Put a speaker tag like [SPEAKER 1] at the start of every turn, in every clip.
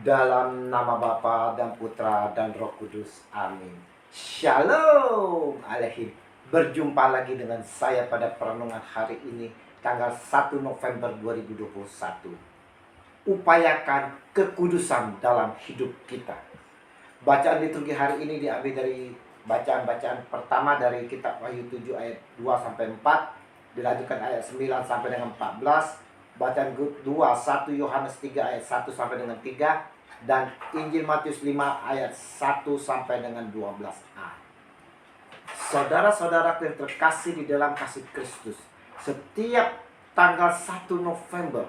[SPEAKER 1] Dalam nama Bapa dan Putra dan Roh Kudus. Amin. Shalom Aleihim. Berjumpa lagi dengan saya pada perenungan hari ini, tanggal 1 November 2021. Upayakan kekudusan dalam hidup kita. Bacaan liturgi hari ini diambil dari bacaan-bacaan pertama dari kitab Wahyu 7 ayat 2-4, dilanjutkan ayat 9 sampai dengan 14. Bacaan kedua 1 Yohanes 3 ayat 1 sampai dengan 3, dan Injil Matius 5 ayat 1 sampai dengan 12a. Saudara-saudara yang terkasih di dalam kasih Kristus, setiap tanggal 1 November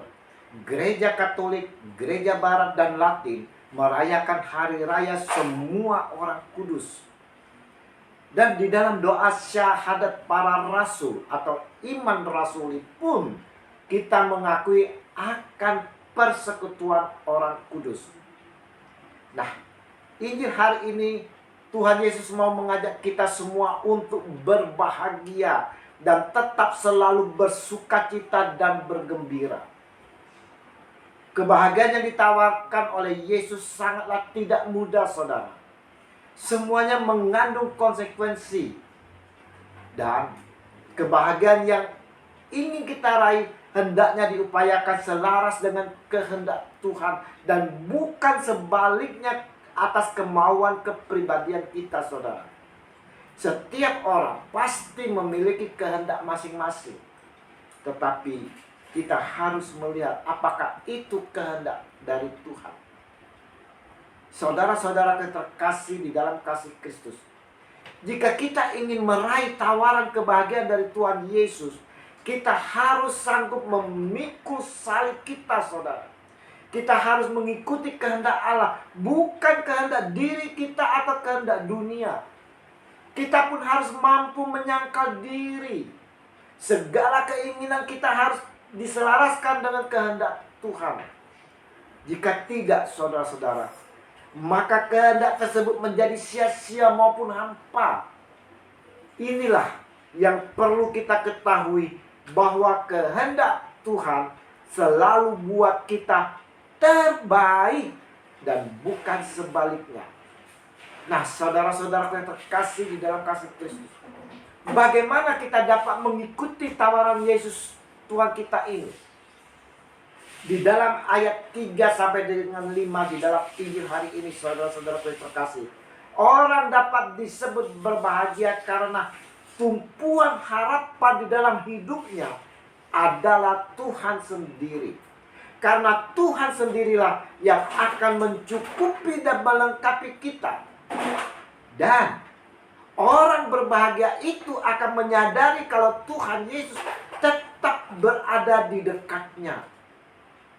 [SPEAKER 1] Gereja Katolik, Gereja Barat dan Latin merayakan hari raya semua orang kudus. Dan di dalam doa syahadat para rasul atau iman rasuli pun kita mengakui akan persekutuan orang kudus. Nah, Injil hari ini Tuhan Yesus mau mengajak kita semua untuk berbahagia dan tetap selalu bersukacita dan bergembira. Kebahagiaan yang ditawarkan oleh Yesus sangatlah tidak mudah, saudara. Semuanya mengandung konsekuensi. Dan kebahagiaan yang ingin kita raih hendaknya diupayakan selaras dengan kehendak Tuhan dan bukan sebaliknya atas kemauan kepribadian kita, saudara. Setiap orang pasti memiliki kehendak masing-masing, tetapi kita harus melihat apakah itu kehendak dari Tuhan. Saudara-saudara yang terkasih di dalam kasih Kristus, jika kita ingin meraih tawaran kebahagiaan dari Tuhan Yesus, kita harus sanggup memikul salib kita, saudara. Kita harus mengikuti kehendak Allah, bukan kehendak diri kita atau kehendak dunia. Kita pun harus mampu menyangkal diri. Segala keinginan kita harus diselaraskan dengan kehendak Tuhan. Jika tidak, saudara-saudara, maka kehendak tersebut menjadi sia-sia maupun hampa. Inilah yang perlu kita ketahui, bahwa kehendak Tuhan selalu buat kita terbaik dan bukan sebaliknya. Nah, saudara-saudara yang terkasih di dalam kasih Kristus, bagaimana kita dapat mengikuti tawaran Yesus Tuhan kita ini? Di dalam ayat 3 sampai dengan 5 di dalam Injil hari ini, saudara-saudara yang terkasih, orang dapat disebut berbahagia karena tumpuan harapan di dalam hidupnya adalah Tuhan sendiri. Karena Tuhan sendirilah yang akan mencukupi dan melengkapi kita. Dan orang berbahagia itu akan menyadari kalau Tuhan Yesus tetap berada di dekatnya.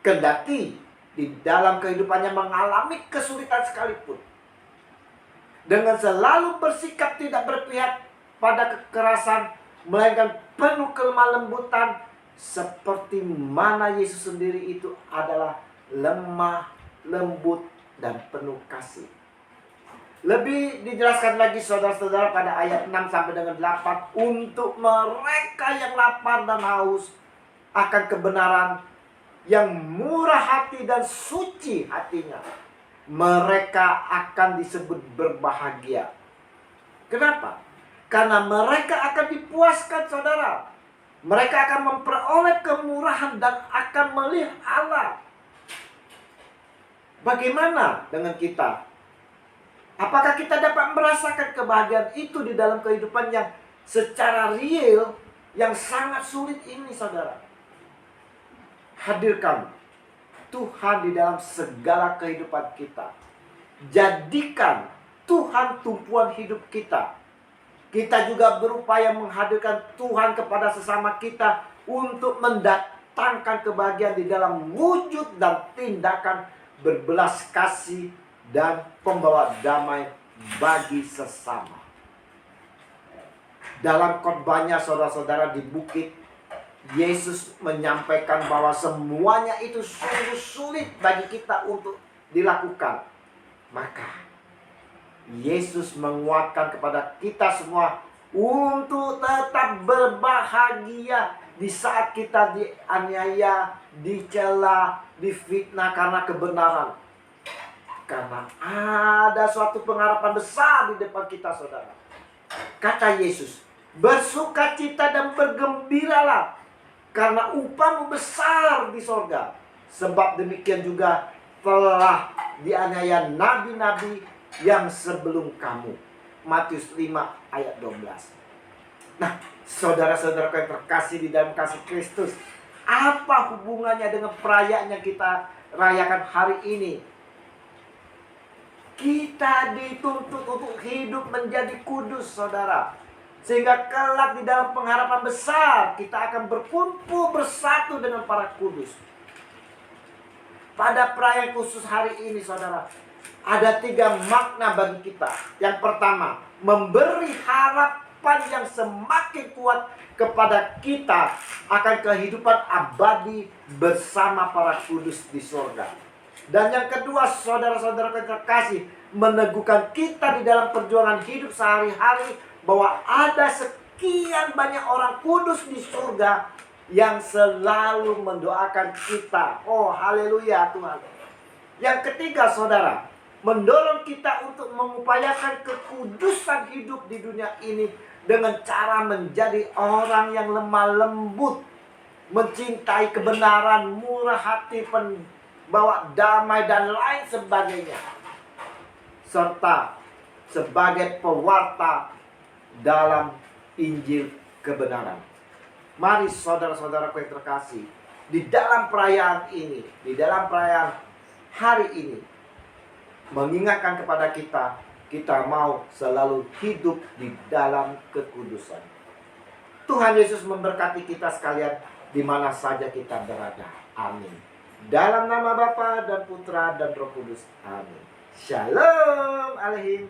[SPEAKER 1] Kendati di dalam kehidupannya mengalami kesulitan sekalipun. Dengan selalu bersikap tidak berpihak pada kekerasan, melainkan penuh kelemah lembutan, seperti mana Yesus sendiri itu adalah lemah, lembut, dan penuh kasih. Lebih dijelaskan lagi, saudara-saudara, pada ayat 6 sampai dengan 8, untuk mereka yang lapar dan haus akan kebenaran, yang murah hati dan suci hatinya, mereka akan disebut berbahagia. Kenapa? Karena mereka akan dipuaskan, saudara. Mereka akan memperoleh kemurahan dan akan melihat Allah. Bagaimana dengan kita? Apakah kita dapat merasakan kebahagiaan itu di dalam kehidupan yang secara real, yang sangat sulit ini, saudara? Hadirkan Tuhan di dalam segala kehidupan kita. Jadikan Tuhan tumpuan hidup kita. Kita juga berupaya menghadirkan Tuhan kepada sesama kita untuk mendatangkan kebahagiaan di dalam wujud dan tindakan berbelas kasih dan pembawa damai bagi sesama. Dalam khotbahnya, saudara-saudara, di bukit, Yesus menyampaikan bahwa semuanya itu sungguh sulit bagi kita untuk dilakukan. Maka Yesus menguatkan kepada kita semua untuk tetap berbahagia di saat kita dianiaya, dicela, difitnah karena kebenaran. Karena ada suatu pengharapan besar di depan kita, saudara. Kata Yesus, bersukacita dan bergembiralah, karena upahmu besar di sorga. Sebab demikian juga telah dianiaya nabi-nabi yang sebelum kamu. Matius 5 ayat 12. Nah, saudara-saudara yang terkasih di dalam kasih Kristus, apa hubungannya dengan perayaan yang kita rayakan hari ini? Kita dituntut untuk hidup menjadi kudus, saudara. Sehingga kelak di dalam pengharapan besar kita akan berkumpul bersatu dengan para kudus. Pada perayaan khusus hari ini, saudara, ada 3 makna bagi kita. Yang pertama, memberi harapan yang semakin kuat kepada kita akan kehidupan abadi bersama para kudus di surga. Dan yang kedua, saudara-saudara yang terkasih, meneguhkan kita di dalam perjuangan hidup sehari-hari bahwa ada sekian banyak orang kudus di surga yang selalu mendoakan kita. Oh, haleluya Tuhan. Yang ketiga, saudara, mendorong kita untuk mengupayakan kekudusan hidup di dunia ini dengan cara menjadi orang yang lemah lembut, mencintai kebenaran, murah hati, bawa damai dan lain sebagainya, serta sebagai pewarta dalam Injil kebenaran. Mari saudara-saudara yang terkasih, di dalam perayaan ini, di dalam perayaan hari ini, mengingatkan kepada kita mau selalu hidup di dalam kekudusan. Tuhan Yesus memberkati kita sekalian di mana saja kita berada. Amin. Dalam nama Bapa dan Putra dan Roh Kudus. Amin. Shalom Aleihim.